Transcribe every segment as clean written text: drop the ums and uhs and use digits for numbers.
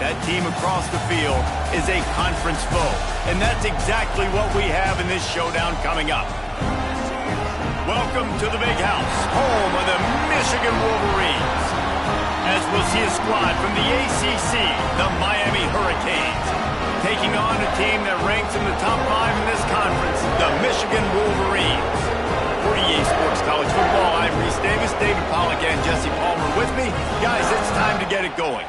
That team across the field is a conference foe, and that's exactly what we have in this showdown coming up. Welcome to the Big House, home of the Michigan Wolverines. As we'll see a squad from the ACC, the Miami Hurricanes, taking on a team that ranks in the top 5 in this conference, the Michigan Wolverines. For EA Sports College Football, I'm Reese Davis, David Pollack, and Jesse Palmer with me. Guys, it's time to get it going.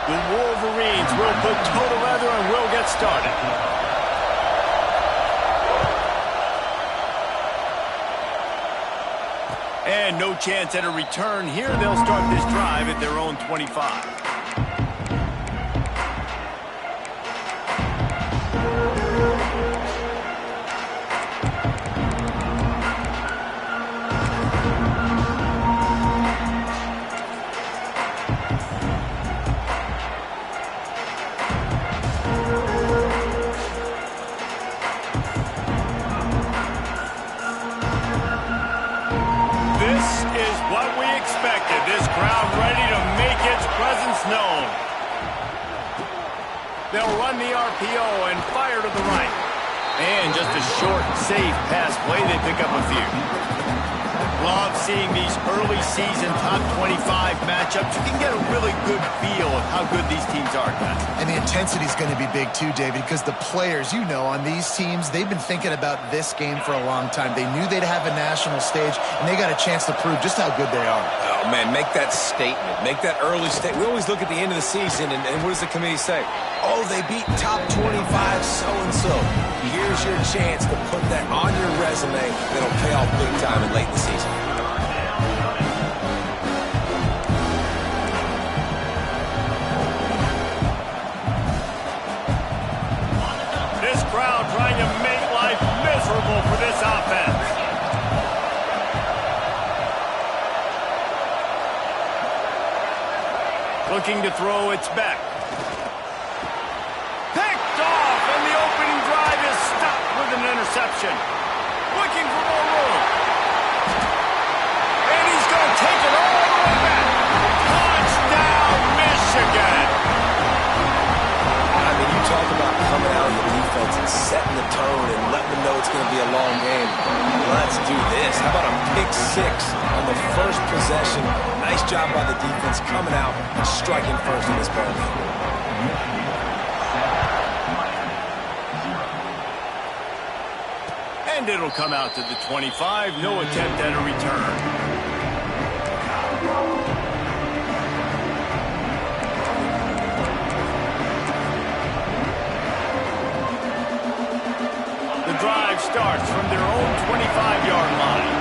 The Wolverines will put toe to leather and we'll get started. And no chance at a return here. They'll start this drive at their own 25. This crowd ready to make its presence known. They'll run the RPO and fire to the right. And just a short, safe pass play. They pick up a few. Love seeing these early season top 25 matchups. You can get a really good feel of how good these teams are, guys. And the intensity is going to be big too, David, because the players, you know, on these teams, they've been thinking about this game for a long time. They knew they'd have a national stage, and they got a chance to prove just how good they are. Oh, man, make that statement. Make that early statement. We always look at the end of the season, and what does the committee say? Oh, they beat top 25 so-and-so. Here's your chance to put that on your resume that'll pay off big time in late in the season. This crowd trying to make life miserable for this offense. Looking to throw, it's back. Picked off, and the opening drive is stopped with an interception. Looking for more room. And he's going to take it all the way back. Touchdown, Michigan. I mean, you talk about coming out of the defense and setting the tone and letting them know it's going to be a long game. Let's do this. How about a pick 6 on the first possession? Nice job by the defense coming out and striking first in this ball game. And it'll come out to the 25. No attempt at a return. The drive starts from their own 25-yard line.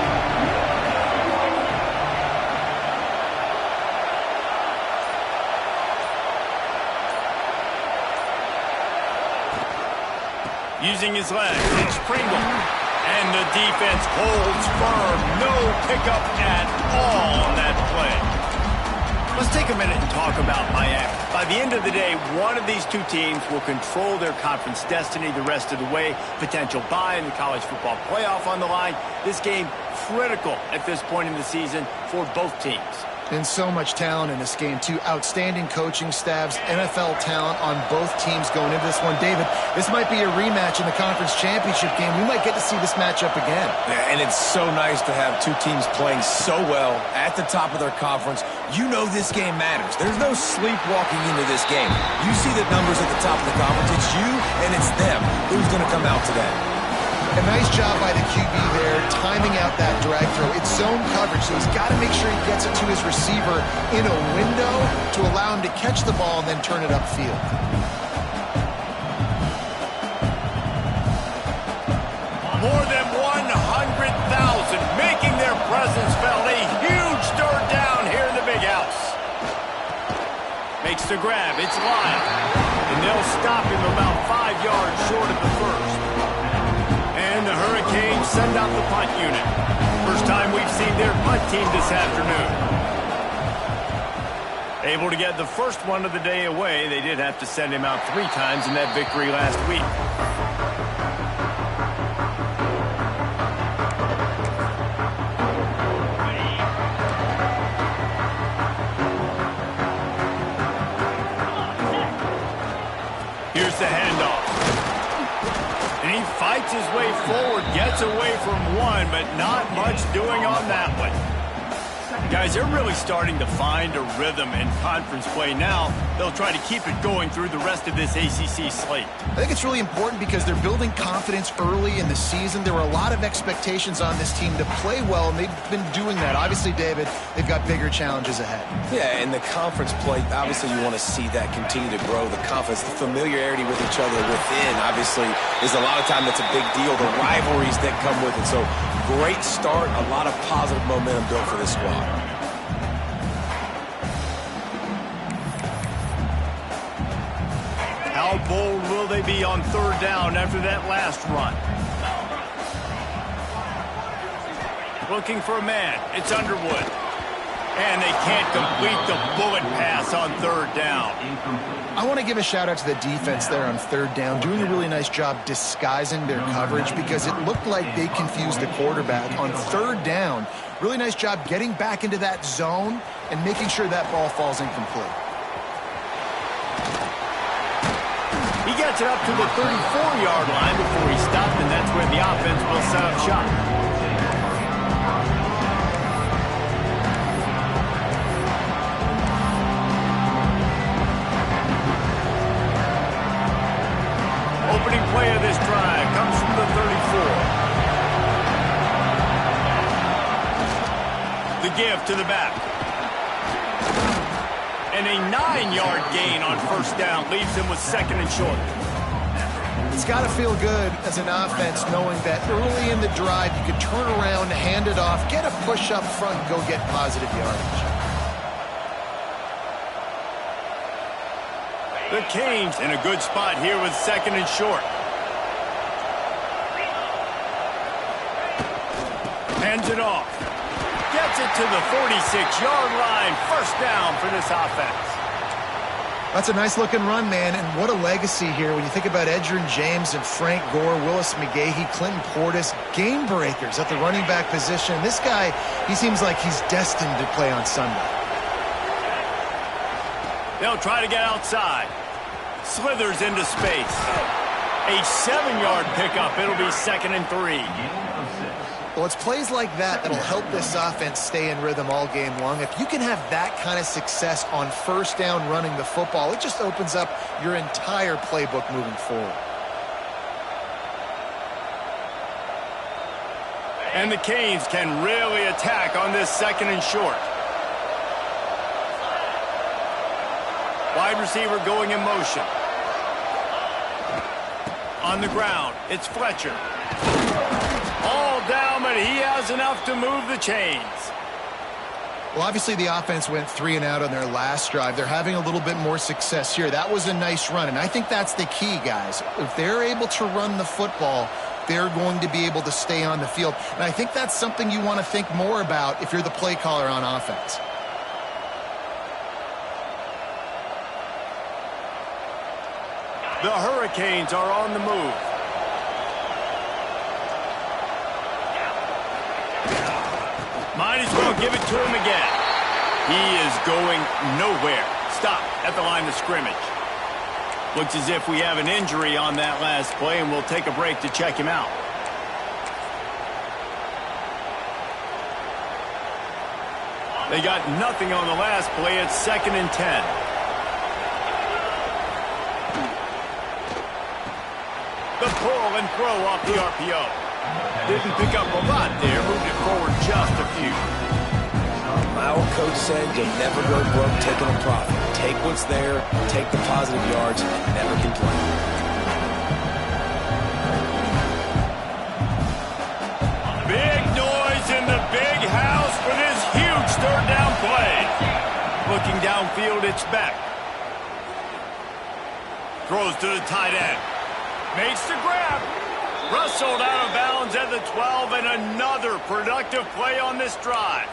Using his legs, it's Pringle. And the defense holds firm. No pickup at all on that play. Let's take a minute and talk about Miami. By the end of the day, one of these two teams will control their conference destiny the rest of the way. Potential bye in the college football playoff on the line. This game critical at this point in the season for both teams. And so much talent in this game, too. Outstanding coaching staffs, NFL talent on both teams going into this one. David, this might be a rematch in the conference championship game. We might get to see this matchup again. Yeah, and it's so nice to have two teams playing so well at the top of their conference. You know this game matters. There's no sleepwalking into this game. You see the numbers at the top of the conference. It's you and it's them. Who's going to come out today? A nice job by the QB there, timing out that drag throw. It's zone coverage, so he's got to make sure he gets it to his receiver in a window to allow him to catch the ball and then turn it upfield. More than 100,000 making their presence felt. A huge third down here in the Big House. Makes the grab. It's Lyle. And they'll stop him about 5 yards short of the first. And the Hurricanes send out the punt unit. First time we've seen their punt team this afternoon. Able to get the first one of the day away. They did have to send him out 3 times in that victory last week. Here's the handoff. And he fights his way forward, gets away from one, but not much doing on that one. Guys, they're really starting to find a rhythm in conference play now. They'll try to keep it going through the rest of this ACC slate. I think it's really important because they're building confidence early in the season. There were a lot of expectations on this team to play well, and they've been doing that. Obviously, David, they've got bigger challenges ahead. Yeah, in the conference play, obviously you want to see that continue to grow, the confidence, the familiarity with each other within, obviously, is a lot of time that's a big deal, the rivalries that come with it. So, great start, a lot of positive momentum built for this squad. How bold will they be on 3rd down after that last run? Looking for a man. It's Underwood. And they can't complete the bullet pass on 3rd down. I want to give a shout-out to the defense there on 3rd down, doing a really nice job disguising their coverage because it looked like they confused the quarterback on 3rd down. Really nice job getting back into that zone and making sure that ball falls incomplete. He gets it up to the 34-yard line before he stopped, and that's where the offense will set up shop. Opening play of this drive comes from the 34. The give to the back. And a 9-yard gain on 1st down leaves him with 2nd and short. It's got to feel good as an offense knowing that early in the drive you can turn around, hand it off, get a push up front, go get positive yardage. The Canes in a good spot here with 2nd and short. Hands it off. Gets it to the 46-yard line. 1st down for this offense. That's a nice-looking run, man, and what a legacy here when you think about Edgerrin James and Frank Gore, Willis McGahee, Clinton Portis, game breakers at the running back position. This guy, he seems like he's destined to play on Sunday. They'll try to get outside. Slithers into space. A 7-yard pickup. It'll be 2nd and 3. Well, it's plays like that that'll help this offense stay in rhythm all game long. If you can have that kind of success on 1st down running the football, it just opens up your entire playbook moving forward. And the Canes can really attack on this 2nd and short. Wide receiver going in motion. On the ground, it's Fletcher. All down, but he has enough to move the chains. Well, obviously the offense went 3 and out on their last drive. They're having a little bit more success here. That was a nice run, and I think that's the key, guys. If they're able to run the football, they're going to be able to stay on the field. And I think that's something you want to think more about if you're the play caller on offense. The Hurricanes are on the move. Might as well give it to him again. He is going nowhere. Stop at the line of scrimmage. Looks as if we have an injury on that last play, and we'll take a break to check him out. They got nothing on the last play. It's 2nd and 10. The pull and throw off the RPO. Didn't pick up a lot there. Moved it forward just a few. My old coach said you'll never go broke taking a profit. Take what's there, take the positive yards, and never complain. Big noise in the big house for this huge 3rd down play. Looking downfield, it's Beck. Throws to the tight end. Makes the grab. Rustled out of bounds at the 12, and another productive play on this drive.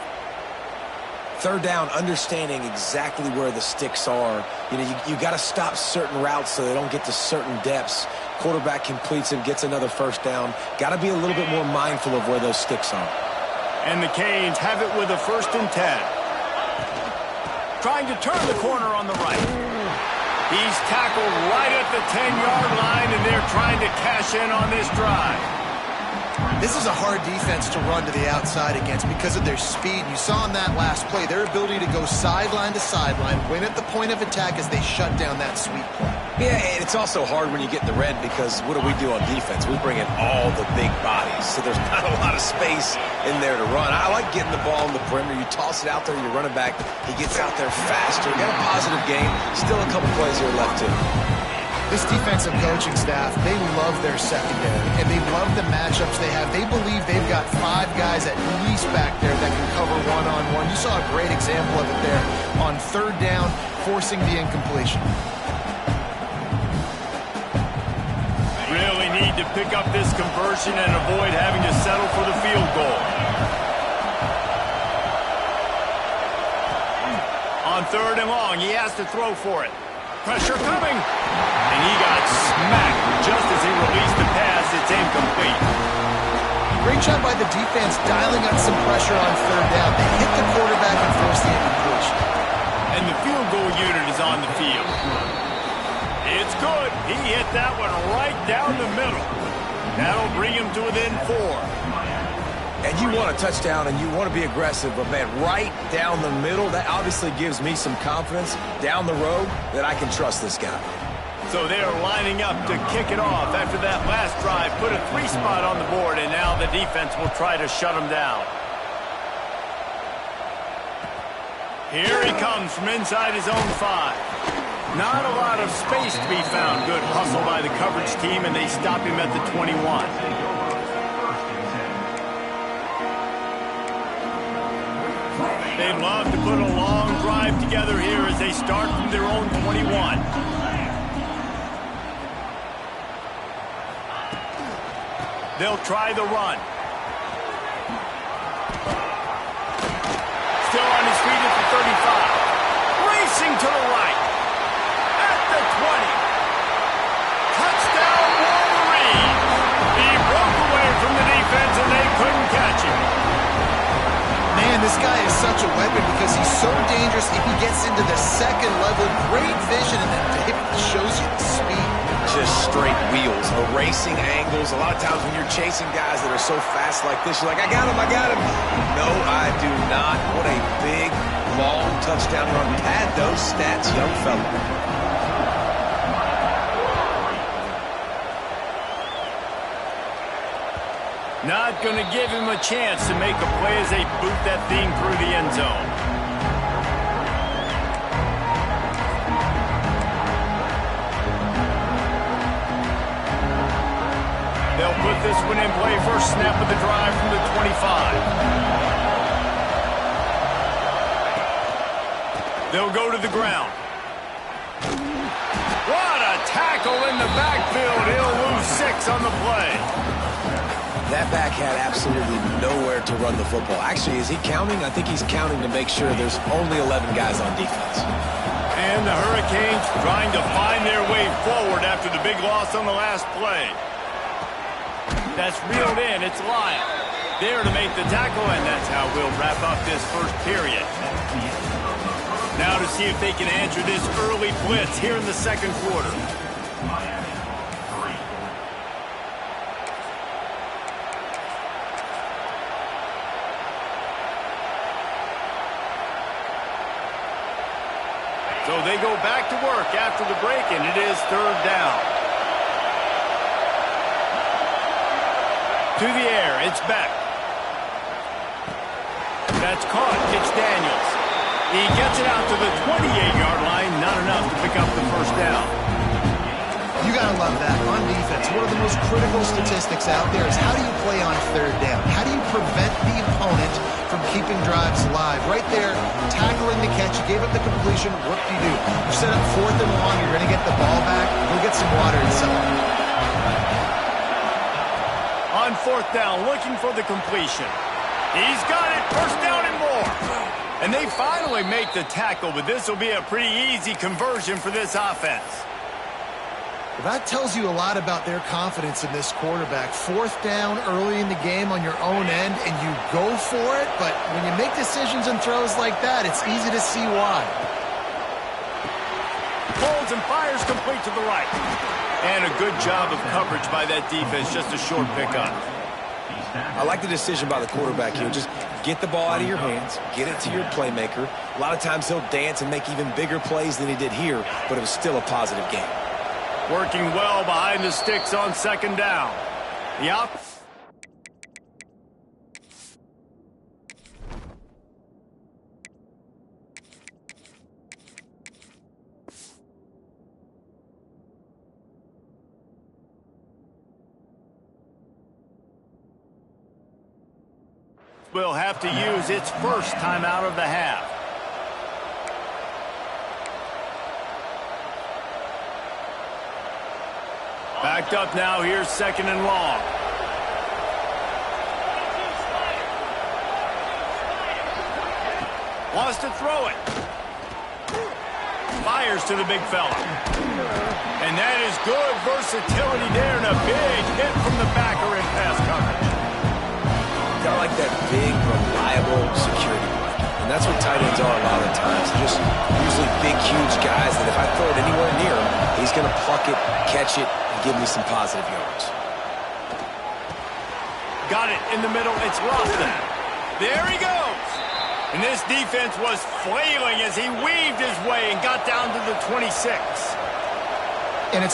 third down, understanding exactly where the sticks are. You know, you got to stop certain routes so they don't get to certain depths. Quarterback completes it, gets another first down. Got to be a little bit more mindful of where those sticks are. And the Canes have it with a 1st and 10. Trying to turn the corner on the right. He's tackled right at the 10-yard line, and they're trying to cash in on this drive. This is a hard defense to run to the outside against because of their speed. You saw in that last play their ability to go sideline to sideline, win at the point of attack as they shut down that sweep play. Yeah, and it's also hard when you get the red because what do we do on defense? We bring in all the big bodies, so there's not a lot of space in there to run. I like getting the ball in the perimeter. You toss it out there, you run it back. He gets out there faster. Got a positive game. Still a couple plays here left too. This defensive coaching staff, they love their secondary, and they love the matchups they have. They believe they've got 5 guys at least back there that can cover one-on-one. You saw a great example of it there on 3rd down, forcing the incompletion. Really need to pick up this conversion and avoid having to settle for the field goal. On 3rd and long, he has to throw for it. Pressure coming. And he got smacked just as he released the pass. It's incomplete. Great job by the defense dialing up some pressure on 3rd down. They hit the quarterback and forced the incompletion. And the field goal unit is on the field. It's good. He hit that one right down the middle. That'll bring him to within 4. And you want a touchdown and you want to be aggressive, but man, right down the middle, that obviously gives me some confidence down the road that I can trust this guy. So they are lining up to kick it off after that last drive. Put a 3 spot on the board, and now the defense will try to shut him down. Here he comes from inside his own 5. Not a lot of space to be found. Good hustle by the coverage team, and they stop him at the 21. They'd love to put a long drive together here as they start from their own 21. They'll try the run. Still on his feet at the 35. Racing to the right. At the 20. Touchdown, Wolverine. He broke away from the defense and they couldn't catch him. Man, this guy is such a weapon because he's so dangerous if he gets into the 2nd level. Great vision, and then it shows you the speed. Just straight wheels, erasing angles. A lot of times when you're chasing guys that are so fast like this, you're like, I got him, I got him. No, I do not. What a big, long touchdown run. Pad those stats, young fella. Not going to give him a chance to make a play as they boot that thing through the end zone. They'll put this one in play. First snap of the drive from the 25. They'll go to the ground. What a tackle in the backfield. He'll lose 6 on the play. That back had absolutely nowhere to run the football. Actually, is he counting? I think he's counting to make sure there's only 11 guys on defense. And the Hurricanes trying to find their way forward after the big loss on the last play. That's reeled in. It's Lyle there to make the tackle, and that's how we'll wrap up this first period. Now to see if they can answer this early blitz here in the 2nd quarter. So they go back to work after the break, and it is 3rd down. To the air, it's Beck. That's caught, it's Daniels. He gets it out to the 28-yard line, not enough to pick up the first down. You gotta love that. On defense, one of the most critical statistics out there is how do you play on 3rd down? How do you prevent the opponent from keeping drives alive? Right there, tackling the catch, you gave up the completion, what do? You set up 4th and long, you're gonna get the ball back, go get some water and something. On 4th down, looking for the completion. He's got it, 1st down and more. And they finally make the tackle, but this will be a pretty easy conversion for this offense. Well, that tells you a lot about their confidence in this quarterback. 4th down early in the game on your own end, and you go for it, but when you make decisions and throws like that, it's easy to see why. Holds and fires complete to the right. And a good job of coverage by that defense, just a short pickup. I like the decision by the quarterback here. Just get the ball out of your hands, get it to your playmaker. A lot of times he'll dance and make even bigger plays than he did here, but it was still a positive game. Working well behind the sticks on 2nd down. The will have to use its first timeout of the half. Backed up now, here's 2nd and long. Wants to throw it. Fires to the big fella. And that is good versatility there, and a big hit from the backer in pass coverage. Got like that big, reliable security blanket. And that's what tight ends are a lot of the times. They're just usually big, huge guys that if I throw it anywhere near him, he's going to pluck it, catch it, give me some positive yards. Got it in the middle. It's Lofton. There he goes. And this defense was flailing as he weaved his way and got down to the 26. And it's